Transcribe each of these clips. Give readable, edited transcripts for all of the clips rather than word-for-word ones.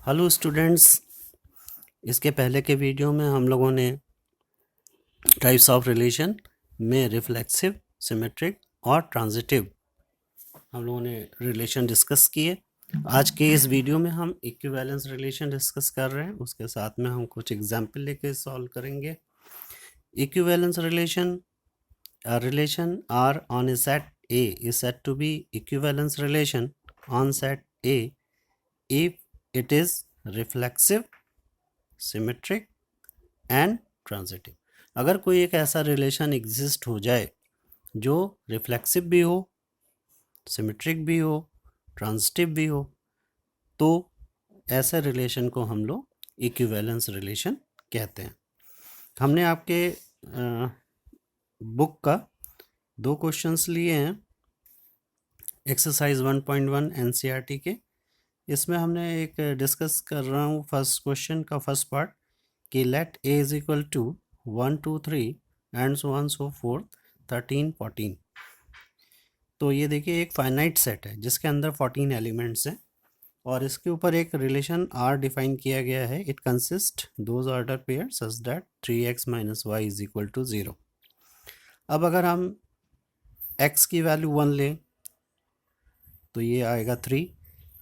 Hello students, इसके पहले के वीडियो में हम लोगों ने टाइप्स ऑफ रिलेशन में रिफ्लेक्सिव, सिमेट्रिक और ट्रांजिटिव हम लोगों ने रिलेशन डिस्कस किए। आज के इस वीडियो में हम इक्विवेलेंस रिलेशन डिस्कस कर रहे हैं, उसके साथ में हम कुछ एग्जाम्पल लेके सॉल्व करेंगे। Equivalence relation, a relation R on a set A is said to be equivalence relation on set A if it is reflexive, symmetric and transitive। अगर कोई एक ऐसा रिलेशन एग्जिस्ट हो जाए जो रिफ्लेक्सिव भी हो, सिमेट्रिक भी हो, ट्रांजिटिव भी हो, तो ऐसे रिलेशन को हम लोग इक्विवेलेंस रिलेशन कहते हैं। हमने आपके बुक का 2 क्वेश्चंस लिए हैं एक्सरसाइज 1.1 एनसीईआरटी के। इसमें हमने एक डिस्कस कर रहा हूँ फर्स्ट क्वेश्चन का फर्स्ट पार्ट कि let A is equal to 1 2 3 and so on so forth 13 14। तो ये देखिए एक फाइनाइट सेट है जिसके अंदर 14 एलिमेंट्स हैं और इसके ऊपर एक रिलेशन आर डिफाइन किया गया है। It consist those order pair such that 3x minus Y is equal to 0। अब अगर हम x की वैल्यू 1 लें तो ये आएगा 3।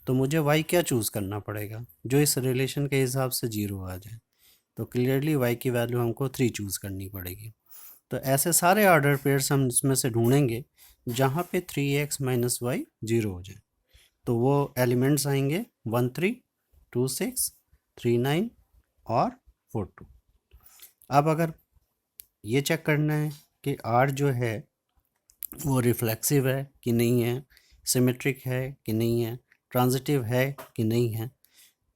तो मुझे y क्या चूज़ करना पड़ेगा जो इस रिलेशन के हिसाब से 0 आ जाए। तो क्लियरली y की वैल्यू हमको 3 चूज़ करनी पड़ेगी। तो ऐसे सारे ऑर्डर पेयर्स हम इसमें से ढूंढेंगे जहाँ पे 3x माइनस वाई 0 हो जाए। तो वो एलिमेंट्स आएंगे 1 3 2 6 3 9 और 4 2। अब अगर ये चेक करना है कि R जो है वो रिफ्लेक्सिव है कि नहीं है, सिमेट्रिक है कि नहीं है, ट्रांजिटिव है कि नहीं है,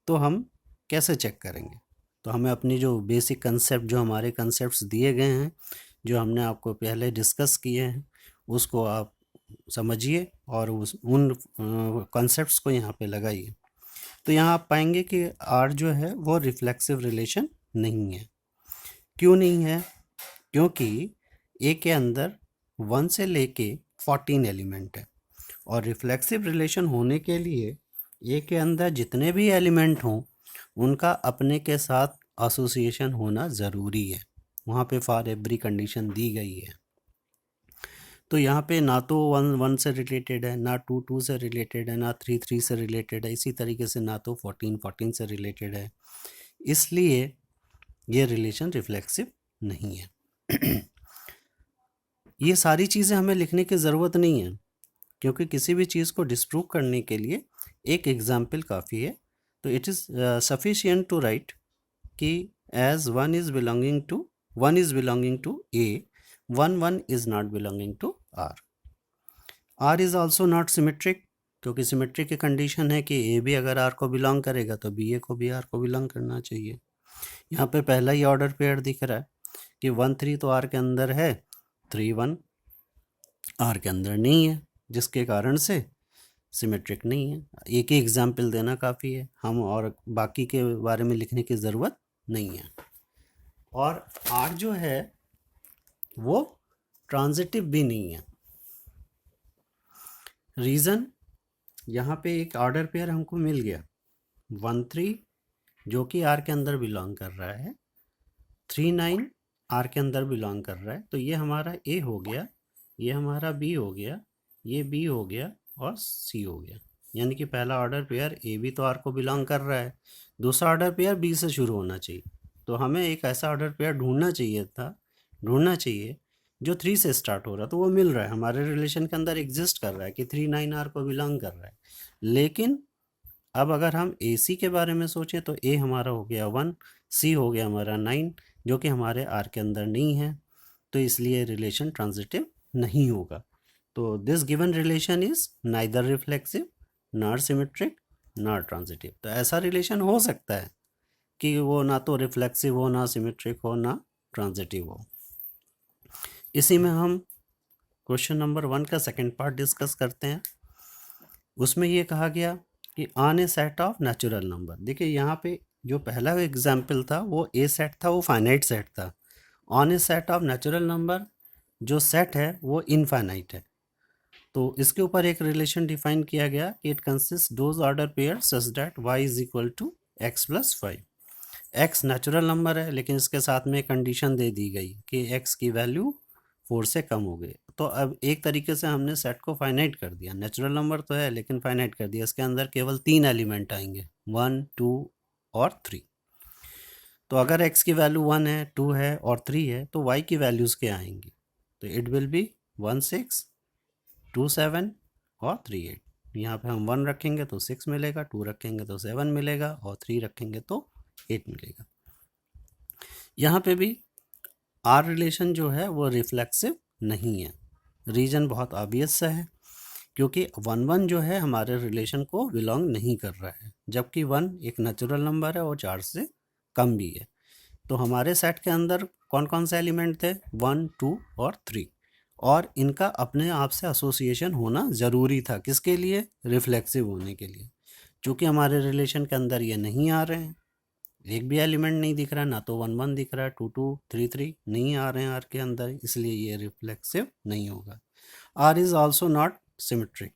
तो हम कैसे चेक करेंगे। तो हमें अपनी जो बेसिक कंसेप्ट, जो हमारे कंसेप्ट्स दिए गए हैं, जो हमने आपको पहले डिस्कस किए हैं, उसको आप समझिए और उन कॉन्सेप्ट्स को यहाँ पे लगाइए। तो यहाँ आप पाएंगे कि R जो है वो रिफ्लेक्सिव रिलेशन नहीं है। क्यों नहीं है? क्योंकि A के अंदर 1 से लेके 14 एलिमेंट है और रिफ्लेक्सिव रिलेशन होने के लिए A के अंदर जितने भी एलिमेंट हों उनका अपने के साथ एसोसिएशन होना ज़रूरी है। वहाँ पे फॉर एवरी कंडीशन दी गई है। तो यहाँ पे ना तो 1 1 से रिलेटेड है, ना 2 2 से रिलेटेड है, ना 3 3 से रिलेटेड है, इसी तरीके से ना तो 14 14 से रिलेटेड है। इसलिए ये रिलेशन रिफ्लेक्सिव नहीं है। ये सारी चीज़ें हमें लिखने की ज़रूरत नहीं है क्योंकि किसी भी चीज़ को डिस्प्रूव करने के लिए एक एग्जाम्पल काफ़ी है। तो it is sufficient to write कि as 1 is belonging to A, 1 1 is not belonging to R। R is also not symmetric क्योंकि सिमेट्रिक की कंडीशन है कि A भी अगर R को बिलोंग करेगा तो BA को भी R को बिलोंग करना चाहिए। यहाँ पे पहला ही ऑर्डर पेयर दिख रहा है कि 1 3 तो R के अंदर है, 3 1 R के अंदर नहीं है, जिसके कारण से सिमेट्रिक नहीं है। एक ही एग्जाम्पल देना काफ़ी है, हम और बाकी के बारे में लिखने की ज़रूरत नहीं है। और R जो है वो ट्रांजिटिव भी नहीं है। रीज़न, यहाँ पे एक ऑर्डर पेयर हमको मिल गया 1 3 जो कि R के अंदर बिलोंग कर रहा है, 3 9 R के अंदर बिलोंग कर रहा है। तो ये हमारा A हो गया, ये हमारा B हो गया, ये B हो गया और C हो गया। यानी कि पहला ऑर्डर पेयर A भी तो R को बिलोंग कर रहा है, दूसरा ऑर्डर पेयर B से शुरू होना चाहिए। तो हमें एक ऐसा ऑर्डर पेयर ढूंढना चाहिए जो 3 से स्टार्ट हो रहा है। तो वो मिल रहा है, हमारे रिलेशन के अंदर एग्जिस्ट कर रहा है कि 3 9 R को बिलोंग कर रहा है। लेकिन अब अगर हम AC के बारे में सोचें तो A हमारा हो गया 1, C हो गया हमारा 9 जो कि हमारे R के अंदर नहीं है। तो इसलिए रिलेशन ट्रांजिटिव नहीं होगा। तो this given relation is neither reflexive not symmetric not transitive. तो ऐसा रिलेशन हो सकता है कि वो ना तो रिफ्लेक्सिव हो, ना सिमेट्रिक हो, ना ट्रांजिटिव हो। इसी में हम क्वेश्चन नंबर 1 का सेकंड पार्ट डिस्कस करते हैं। उसमें ये कहा गया कि on A set of natural number. देखिए यहाँ पे जो पहला एग्जाम्पल था वो ए सेट था, वो फाइनाइट सेट था। On A set of natural number जो सेट है वो इनफाइनाइट है। तो इसके ऊपर एक रिलेशन डिफाइन किया गया कि it consist those order pair such that y is equal to x plus 5। x natural number है, लेकिन इसके साथ में कंडीशन दे दी गई कि x की वैल्यू 4 से कम हो गई। तो अब एक तरीके से हमने सेट को फाइनाइट कर दिया। नेचुरल नंबर तो है लेकिन फाइनाइट कर दिया। इसके अंदर केवल 3 एलिमेंट आएंगे, 1, 2 और 3। तो अगर x की वैल्यू 1 है, 2 है और 3 है तो y की वैल्यूज़ क्या आएंगी? तो इट विल बी 1 6 2 7 और 3 8। यहाँ पे हम 1 रखेंगे तो 6 मिलेगा, 2 रखेंगे तो 7 मिलेगा और 3 रखेंगे तो 8 मिलेगा। यहाँ पे भी आर रिलेशन जो है वो रिफ्लेक्सिव नहीं है। रीजन बहुत ऑब्वियस सा है, क्योंकि 1 1 जो है हमारे रिलेशन को बिलोंग नहीं कर रहा है, जबकि 1 एक नेचुरल नंबर है और 4 से कम भी है। तो हमारे सेट के अंदर कौन कौन से एलिमेंट थे? 1 2 और 3, और इनका अपने आप से एसोसिएशन होना ज़रूरी था। किसके लिए? रिफ्लेक्सिव होने के लिए। चूँकि हमारे रिलेशन के अंदर ये नहीं आ रहे हैं, एक भी एलिमेंट नहीं दिख रहा है, ना तो 1 1 दिख रहा है, 2 2 3 3 नहीं आ रहे हैं आर के अंदर, इसलिए ये रिफ्लेक्सिव नहीं होगा। R is also not symmetric,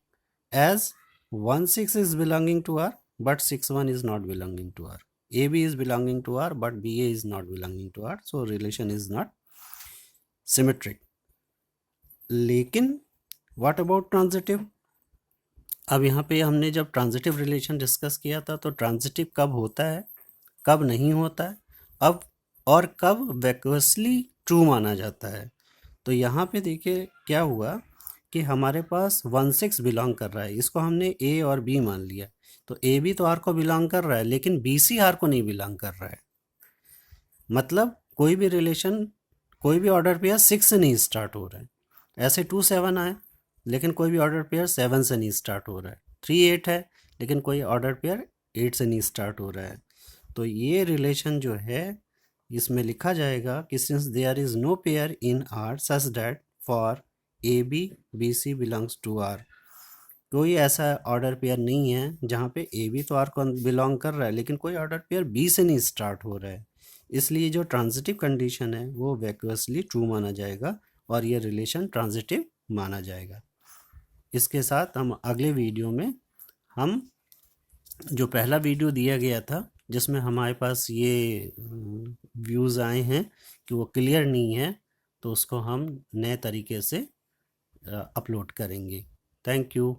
as 1 6 is belonging to R but 6 1 is not belonging to R. AB is belonging to R but BA is not belonging to R. So relation is not symmetric. लेकिन what about transitive? अब यहाँ पे हमने जब transitive relation discuss किया था तो transitive कब होता है, कब नहीं होता है, अब और कब वैक्यूअसली ट्रू माना जाता है। तो यहाँ पे देखिए क्या हुआ कि हमारे पास 1 6 बिलोंग कर रहा है, इसको हमने ए और बी मान लिया। तो ए भी तो आर को बिलोंग कर रहा है, लेकिन बी सी आर को नहीं बिलोंग कर रहा है। मतलब कोई भी रिलेशन, कोई भी ऑर्डर पेयर 6 से नहीं स्टार्ट हो रहा है। ऐसे 2 7 आए, लेकिन कोई भी ऑर्डर पेयर 7 से नहीं स्टार्ट हो रहा है। 3 8 है, लेकिन कोई ऑर्डर पेयर 8 से नहीं स्टार्ट हो रहा है। तो ये रिलेशन जो है इसमें लिखा जाएगा कि since there is no pair in R such that for A B B C belongs to R, कोई ऐसा ऑर्डर पेयर नहीं है जहाँ पे ए बी तो आर को बिलोंग कर रहा है, लेकिन कोई ऑर्डर पेयर बी से नहीं स्टार्ट हो रहा है। इसलिए जो ट्रांजिटिव कंडीशन है वो वैक्यूअसली ट्रू माना जाएगा और ये रिलेशन ट्रांजिटिव माना जाएगा। इसके साथ हम अगले वीडियो में, हम जो पहला वीडियो दिया गया था जिसमें हमारे पास ये व्यूज़ आए हैं कि वो क्लियर नहीं है, तो उसको हम नए तरीके से अपलोड करेंगे। Thank you.